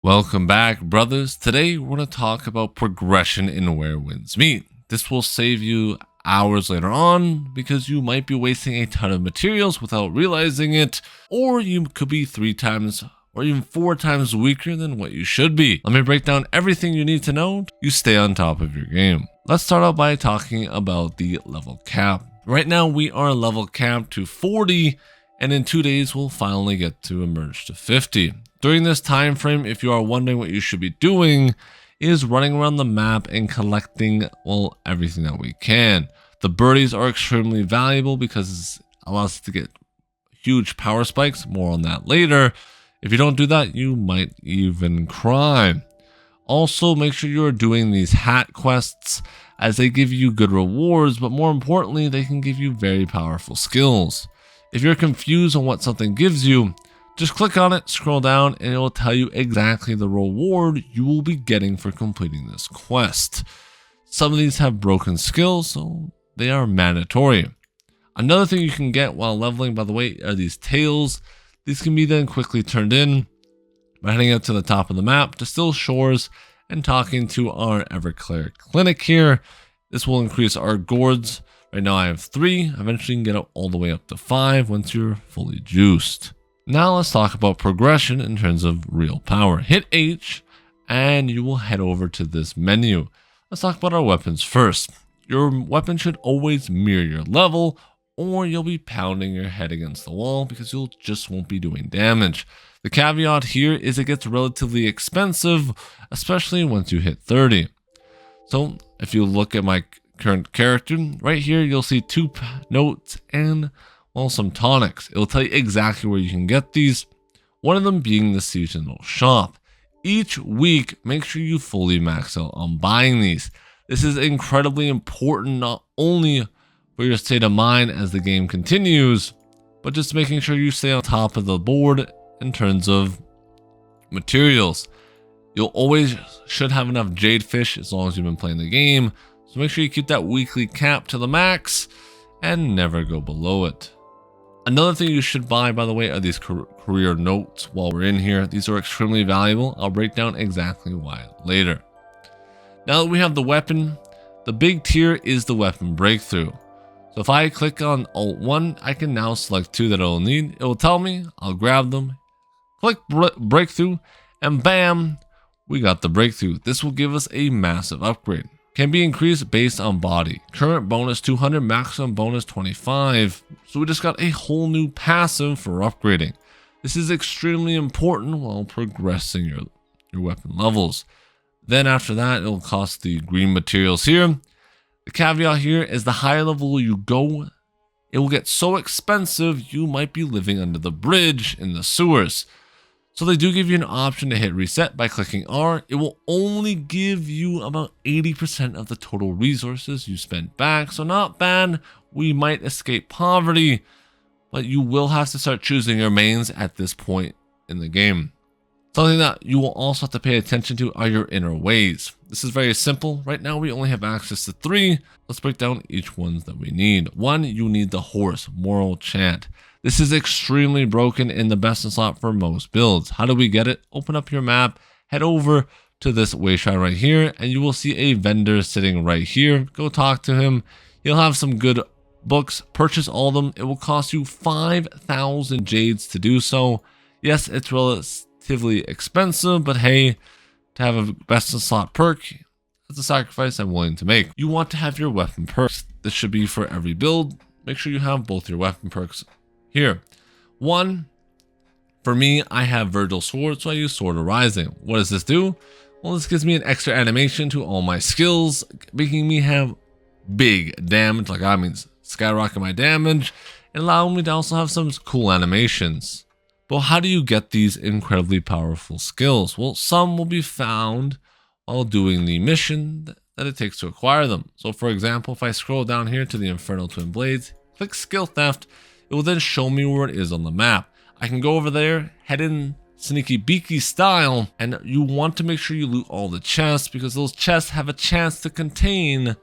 Welcome back, brothers. Today we're going to talk about progression in Where Winds Meet. This will save you hours later on because you might be wasting a ton of materials without realizing it, or you could be 3 times or even 4 times weaker than what you should be. Let me break down everything you need to know to you stay on top of your game. Let's start out by talking about the level cap. Right now we are level capped to 40, and in 2 days we'll finally get to emerge to 50. During this time frame, if you are wondering what you should be doing, is running around the map and collecting, well, everything that we can. The birdies are extremely valuable because it allows us to get huge power spikes. More on that later. If you don't do that, you might even cry. Also, make sure you're doing these hat quests as they give you good rewards, but more importantly, they can give you very powerful skills. If you're confused on what something gives you, just click on it, scroll down, and it will tell you exactly the reward you will be getting for completing this quest. Some of these have broken skills, so they are mandatory. Another thing you can get while leveling, by the way, are these tails. These can be then quickly turned in by heading up to the top of the map to Still Shores and talking to our Everclear clinic here. This will increase our gourds. Right now I have 3. Eventually you can get all the way up to 5 once you're fully juiced. Now let's talk about progression in terms of real power. Hit H and you will head over to this menu. Let's talk about our weapons first. Your weapon should always mirror your level, or you'll be pounding your head against the wall because you just won't be doing damage. The caveat here is it gets relatively expensive, especially once you hit 30. So if you look at my current character, right here you'll see 2 notes and some tonics. It will tell you exactly where you can get these, one of them being the seasonal shop. Each week, make sure you fully max out on buying these. This is incredibly important, not only for your state of mind as the game continues, but just making sure you stay on top of the board in terms of materials. You'll always should have enough jadefish as long as you've been playing the game, so make sure you keep that weekly cap to the max and never go below it. Another thing you should buy, by the way, are these career notes while we're in here. These are extremely valuable. I'll break down exactly why later. Now that we have the weapon, the big tier is the weapon breakthrough. So if I click on Alt 1, I can now select 2 that I'll need. It will tell me, I'll grab them, click breakthrough, and bam, we got the breakthrough. This will give us a massive upgrade. Can be increased based on body. Current bonus 200, maximum bonus 25. So we just got a whole new passive for upgrading. This is extremely important while progressing your weapon levels. Then after that, it'll cost the green materials here. The caveat here is the higher level you go, it will get so expensive you might be living under the bridge in the sewers. So they do give you an option to hit reset by clicking R. It will only give you about 80% of the total resources you spent back. So not bad. We might escape poverty, but you will have to start choosing your mains at this point in the game. Something that you will also have to pay attention to are your inner ways. This is very simple. Right now we only have access to 3. Let's break down each ones that we need. 1, you need the horse, moral chant. This is extremely broken in the best in slot for most builds. How do we get it? Open up your map, head over to this wayshrine right here, and you will see a vendor sitting right here. Go talk to him. He'll have some good books. Purchase all of them. It will cost you 5,000 jades to do so. Yes, it's relatively expensive, but hey, to have a best in slot perk, that's a sacrifice I'm willing to make. You want to have your weapon perks. This should be for every build. Make sure you have both your weapon perks here. 1, for me, I have Virgil Sword, so I use Sword of Rising. What does this do? Well, this gives me an extra animation to all my skills, making me have big damage, like I mean skyrocket my damage, and allowing me to also have some cool animations. But how do you get these incredibly powerful skills? Well, some will be found while doing the mission that it takes to acquire them. So for example, if I scroll down here to the Infernal Twin Blades, click Skill Theft, it will then show me where it is on the map. I can go over there, head in sneaky beaky style, and you want to make sure you loot all the chests because those chests have a chance to contain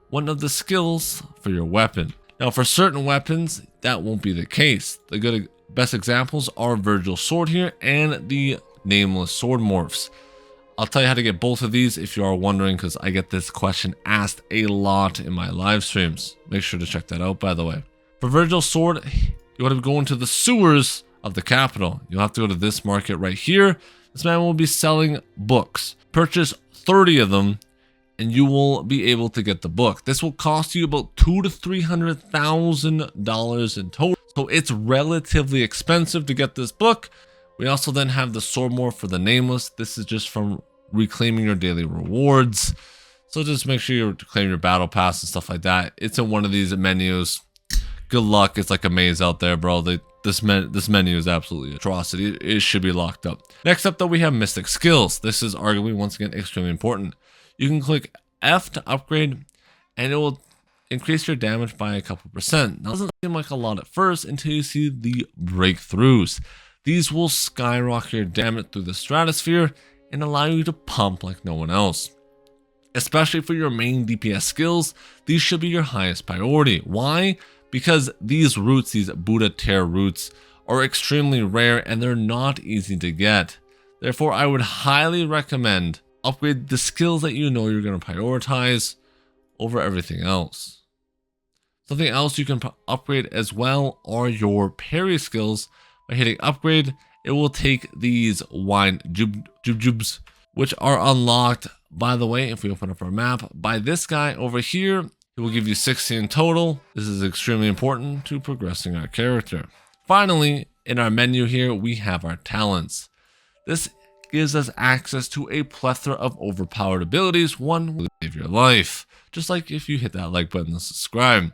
one of the skills for your weapon. Now for certain weapons, that won't be the case. The best examples are Virgil's sword here and the nameless sword morphs. I'll tell you how to get both of these if you are wondering, because I get this question asked a lot in my live streams. Make sure to check that out, by the way. For Virgil's sword, you want to go into the sewers of the capital. You'll have to go to this market right here. This man will be selling books. Purchase 30 of them and you will be able to get the book. This will cost you about $200,000 to $300,000 in total. So it's relatively expensive to get this book. We also then have the sword morph for the nameless. This is just from reclaiming your daily rewards. So just make sure you claim your battle pass and stuff like that. It's in one of these menus. Good luck. It's like a maze out there, bro. This menu is absolutely atrocity. It should be locked up. Next up, though, we have Mystic Skills. This is arguably, once again, extremely important. You can click F to upgrade, and it will increase your damage by a couple percent. Now, it doesn't seem like a lot at first until you see the breakthroughs. These will skyrocket your damage through the stratosphere and allow you to pump like no one else. Especially for your main DPS skills, these should be your highest priority. Why? Because these roots, these Buddha Tear roots, are extremely rare and they're not easy to get. Therefore, I would highly recommend upgrade the skills that you know you're going to prioritize over everything else. Something else you can upgrade as well are your parry skills. By hitting upgrade, it will take these wine jubs, which are unlocked, by the way, if we open up our map, by this guy over here. It will give you 60 in total. This is extremely important to progressing our character. Finally, in our menu here, we have our talents. This gives us access to a plethora of overpowered abilities. One will save your life, just like if you hit that like button and subscribe.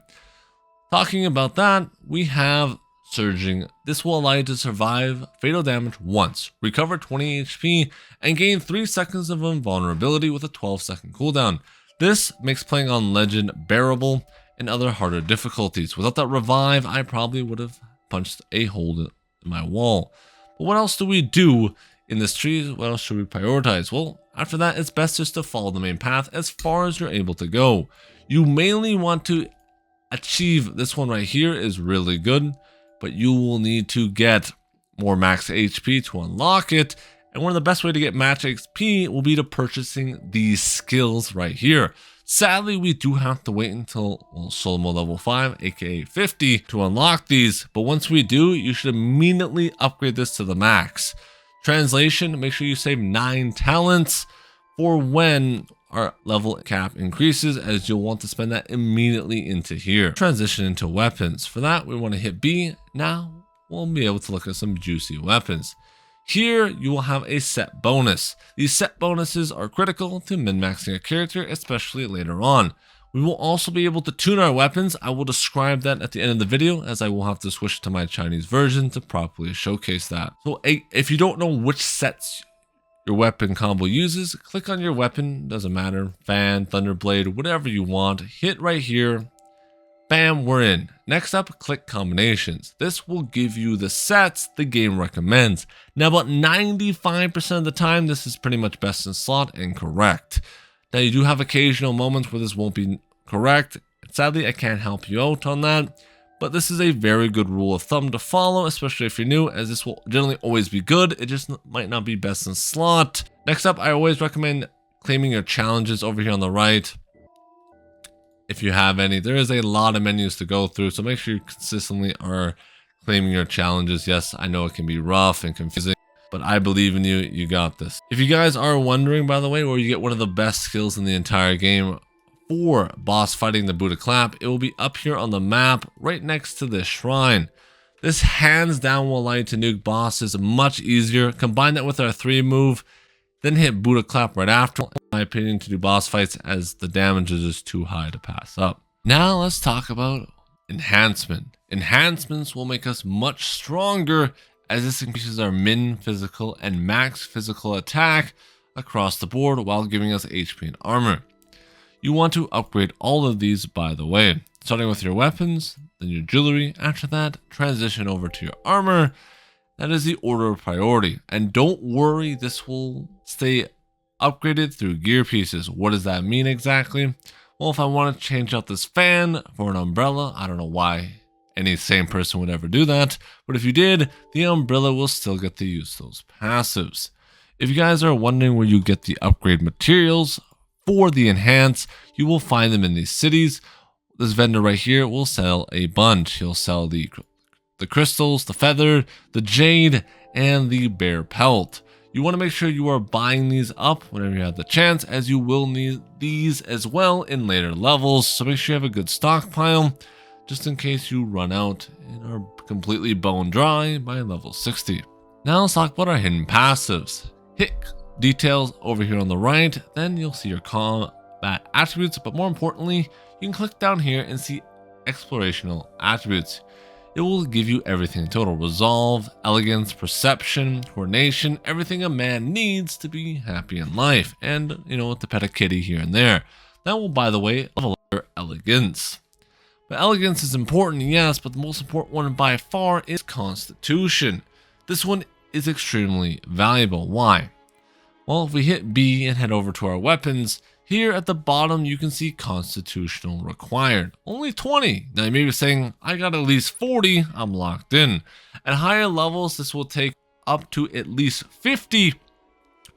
Talking about that, we have Surging. This will allow you to survive fatal damage once, recover 20 HP, and gain 3 seconds of invulnerability with a 12-second cooldown. This makes playing on Legend bearable and other harder difficulties. Without that revive, I probably would have punched a hole in my wall. But what else do we do in this tree? What else should we prioritize? Well, after that, it's best just to follow the main path as far as you're able to go. You mainly want to achieve this one right here is really good, but you will need to get more max HP to unlock it. And one of the best way to get max XP will be to purchasing these skills right here. Sadly, we do have to wait until solo mode level 5, aka 50, to unlock these. But once we do, you should immediately upgrade this to the max. Translation, make sure you save 9 talents for when our level cap increases, as you'll want to spend that immediately into here. Transition into weapons. For that, we want to hit B. Now, we'll be able to look at some juicy weapons. Here, you will have a set bonus. These set bonuses are critical to min-maxing a character, especially later on. We will also be able to tune our weapons. I will describe that at the end of the video, as I will have to switch to my Chinese version to properly showcase that. So if you don't know which sets your weapon combo uses, click on your weapon, doesn't matter, fan, thunderblade, whatever you want, hit right here. Bam, we're in. Next up, click combinations. This will give you the sets the game recommends. Now, about 95% of the time, this is pretty much best in slot and correct. Now, you do have occasional moments where this won't be correct. Sadly, I can't help you out on that, but this is a very good rule of thumb to follow, especially if you're new, as this will generally always be good. It just might not be best in slot. Next up, I always recommend claiming your challenges over here on the right. If you have any, there is a lot of menus to go through, so make sure you consistently are claiming your challenges. Yes, I know it can be rough and confusing, but I believe in you. You got this. If you guys are wondering, by the way, where you get one of the best skills in the entire game for boss fighting the Buddha Clap, it will be up here on the map right next to this shrine. This hands down will allow you to nuke bosses much easier. Combine that with our 3 move, then hit Buddha Clap right after, in my opinion, to do boss fights, as the damage is just too high to pass up. Now let's talk about Enhancement. Enhancements will make us much stronger, as this increases our min physical and max physical attack across the board while giving us HP and armor. You want to upgrade all of these, by the way, starting with your weapons, then your jewelry. After that, transition over to your armor. That is the order of priority. And don't worry, this will stay upgraded through gear pieces. What does that mean exactly? Well, if I want to change out this fan for an umbrella, I don't know why any sane person would ever do that, but if you did, the umbrella will still get to use those passives. If you guys are wondering where you get the upgrade materials for the enhance, you will find them in these cities. This vendor right here will sell a bunch. He'll sell the crystals, the feather, the jade, and the bear pelt. You want to make sure you are buying these up whenever you have the chance, as you will need these as well in later levels. So make sure you have a good stockpile, just in case you run out and are completely bone dry by level 60. Now let's talk about our hidden passives. Hit details over here on the right, then you'll see your combat attributes, but more importantly, you can click down here and see explorational attributes. It will give you everything: total resolve, elegance, perception, coordination, everything a man needs to be happy in life, and to pet a kitty here and there. That will, by the way, level up your elegance. But elegance is important, yes, but the most important one by far is constitution. This one is extremely valuable. Why? Well, if we hit B and head over to our weapons, here at the bottom you can see constitutional required. Only 20. Now you may be saying, I got at least 40, I'm locked in. At higher levels, this will take up to at least 50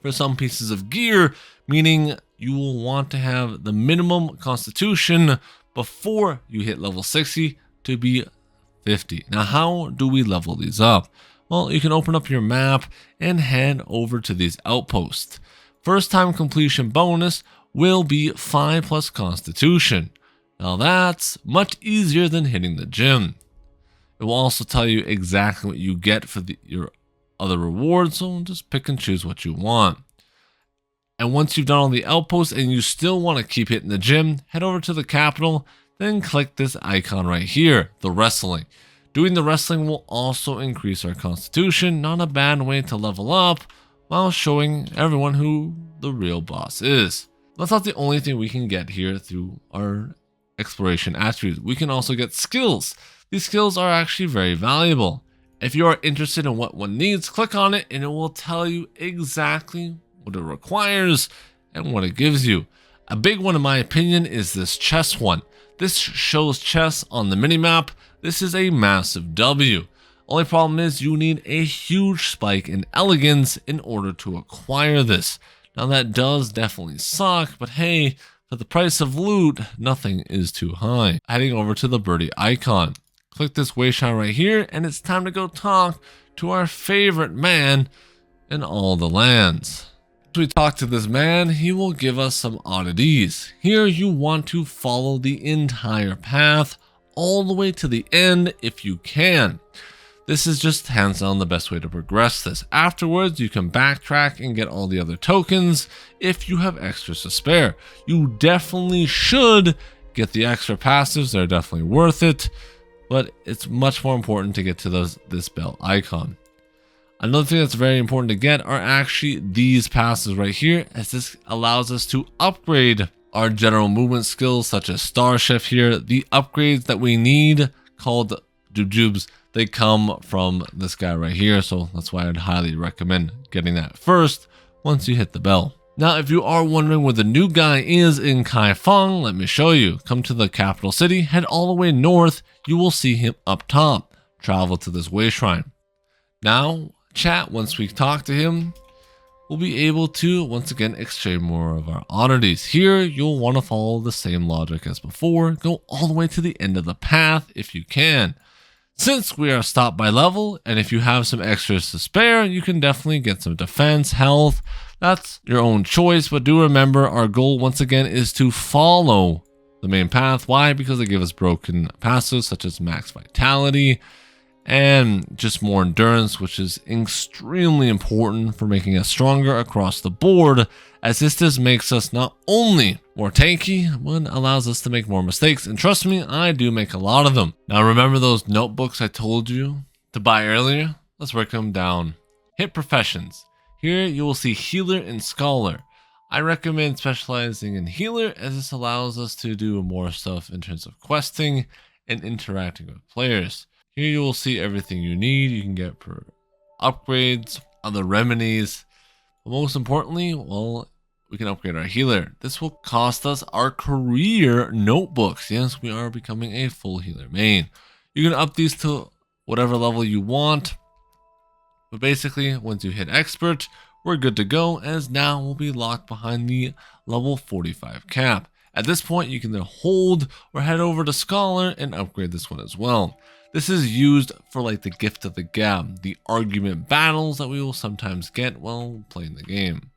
for some pieces of gear, meaning you will want to have the minimum constitution before you hit level 60 to be 50. Now how do we level these up? Well, you can open up your map and head over to these outposts. First time completion bonus will be 5+ constitution. Now that's much easier than hitting the gym. It will also tell you exactly what you get for your other rewards, so just pick and choose what you want. And once you've done all the outposts and you still want to keep hitting the gym, head over to the capital, then click this icon right here, the wrestling. Doing the wrestling will also increase our constitution, not a bad way to level up while showing everyone who the real boss is. That's not the only thing we can get here through our exploration attributes. We can also get skills. These skills are actually very valuable. If you are interested in what one needs, click on it and it will tell you exactly what it requires and what it gives you. A big one in my opinion is this chess one. This shows chess on the minimap. This is a massive W. Only problem is you need a huge spike in elegance in order to acquire this. Now that does definitely suck, but hey, for the price of loot, nothing is too high. Heading over to the birdie icon. Click this wayshine right here, and it's time to go talk to our favorite man in all the lands. As we talk to this man, he will give us some oddities. Here you want to follow the entire path all the way to the end if you can. This is just hands down the best way to progress this. Afterwards, you can backtrack and get all the other tokens if you have extras to spare. You definitely should get the extra passives, they're definitely worth it, but it's much more important to get to this bell icon. Another thing that's very important to get are actually these passes right here, as this allows us to upgrade our general movement skills such as Star Chef here. The upgrades that we need called Jubjubs, they come from this guy right here, so that's why I'd highly recommend getting that first once you hit the bell. Now, if you are wondering where the new guy is in Kaifeng, let me show you. Come to the capital city, head all the way north, you will see him up top. Travel to this way shrine. Now, chat, once we talk to him, we'll be able to once again exchange more of our oddities. Here, you'll want to follow the same logic as before. Go all the way to the end of the path if you can. Since we are stopped by level, and if you have some extras to spare, you can definitely get some defense, health. That's your own choice, but do remember our goal once again is to follow the main path. Why? Because they give us broken passives such as max vitality and just more endurance, which is extremely important for making us stronger across the board, as this just makes us not only more tanky, but allows us to make more mistakes. And trust me, I do make a lot of them. Now remember those notebooks I told you to buy earlier? Let's break them down. Hit professions. Here you will see healer and scholar. I recommend specializing in healer, as this allows us to do more stuff in terms of questing and interacting with players. Here you will see everything you need. You can get per upgrades, other remedies, but most importantly, well, we can upgrade our healer. This will cost us our career notebooks. Yes, we are becoming a full healer main. You can up these to whatever level you want, but basically once you hit expert, we're good to go, as now we'll be locked behind the level 45 cap. At this point, you can then hold or head over to Scholar and upgrade this one as well. This is used for like the gift of the gab, the argument battles that we will sometimes get while playing the game.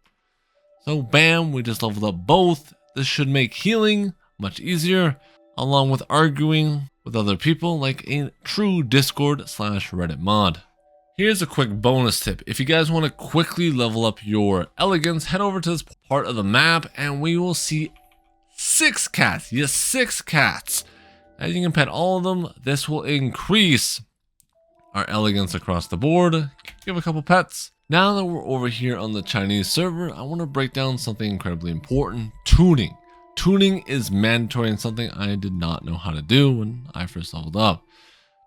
So bam, we just leveled up both. This should make healing much easier, along with arguing with other people like a true Discord/Reddit mod. Here's a quick bonus tip. If you guys want to quickly level up your elegance, head over to this part of the map and we will see 6 cats. Yes, 6 cats. As you can pet all of them, this will increase our elegance across the board. Give a couple pets. Now that we're over here on the Chinese server, I want to break down something incredibly important: tuning. Tuning is mandatory and something I did not know how to do when I first leveled up.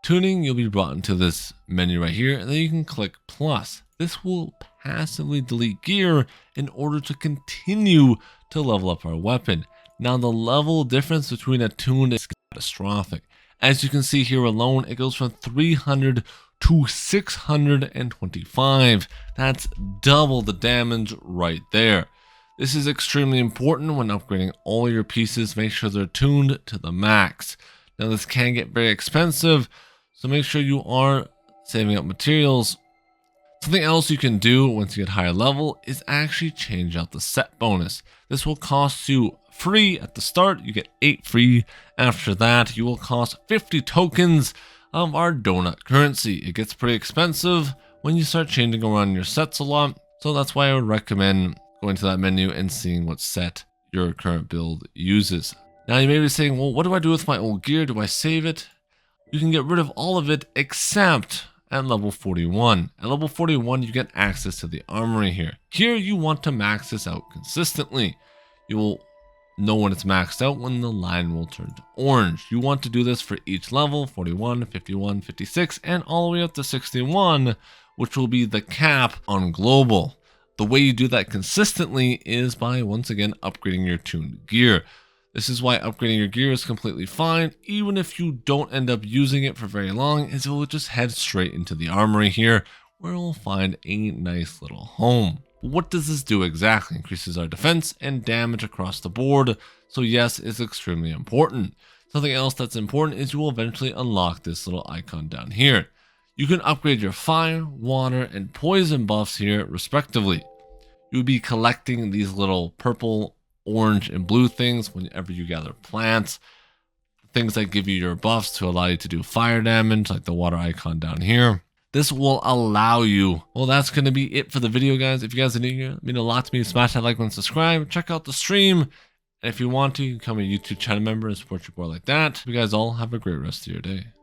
Tuning, you'll be brought into this menu right here, and then you can click plus. This will passively delete gear in order to continue to level up our weapon. Now the level difference between a tuned is catastrophic. As you can see here alone, it goes from 300 to 625. That's double the damage right there. This is extremely important when upgrading all your pieces. Make sure they're tuned to the max. Now this can get very expensive, so make sure you are saving up materials. Something else you can do once you get higher level is actually change out the set bonus. This will cost you free at the start. You get 8 free. After that, you will cost 50 tokens of our donut currency. It gets pretty expensive when you start changing around your sets a lot. So that's why I would recommend going to that menu and seeing what set your current build uses. Now you may be saying, well, what do I do with my old gear? Do I save it? You can get rid of all of it except at level 41. At level 41, you get access to the Armory here. Here, you want to max this out consistently. You will know when it's maxed out when the line will turn to orange. You want to do this for each level: 41, 51, 56, and all the way up to 61, which will be the cap on global. The way you do that consistently is by, once again, upgrading your tuned gear. This is why upgrading your gear is completely fine, even if you don't end up using it for very long, as it will just head straight into the Armory here, where we'll find a nice little home. What does this do exactly? Increases our defense and damage across the board, so yes, it's extremely important. Something else that's important is you will eventually unlock this little icon down here. You can upgrade your fire, water, and poison buffs here respectively. You will be collecting these little purple, orange, and blue things whenever you gather plants. Things that give you your buffs to allow you to do fire damage, like the water icon down here. This will allow you. Well, that's going to be it for the video, guys. If you guys are new here, it means a lot to me. Smash that like button, subscribe, check out the stream. And if you want to, you can become a YouTube channel member and support your boy like that. You guys all have a great rest of your day.